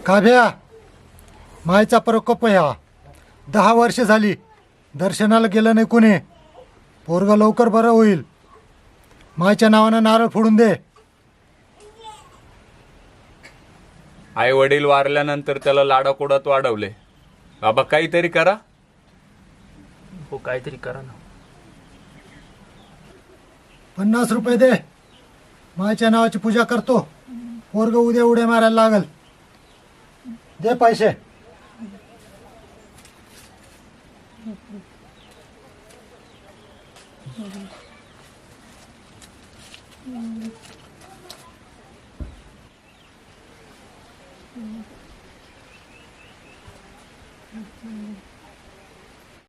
काभ्या मायचा प्रकोप ह्या 10 वर्ष झाली दर्शनाला गेलं नाही कुणी. पोरग लवकर बरं होईल. मायच्या नावानं नारळ फोडून दे. आई वडील वारल्यानंतर त्याला लाडाकोडात वाढवले. बाबा काहीतरी करा. हो काहीतरी करा ना. 50 रुपये दे. मायच्या नावाची पूजा करतो. पोरग उद्या उड्या मारायला लागल. दे पैसे.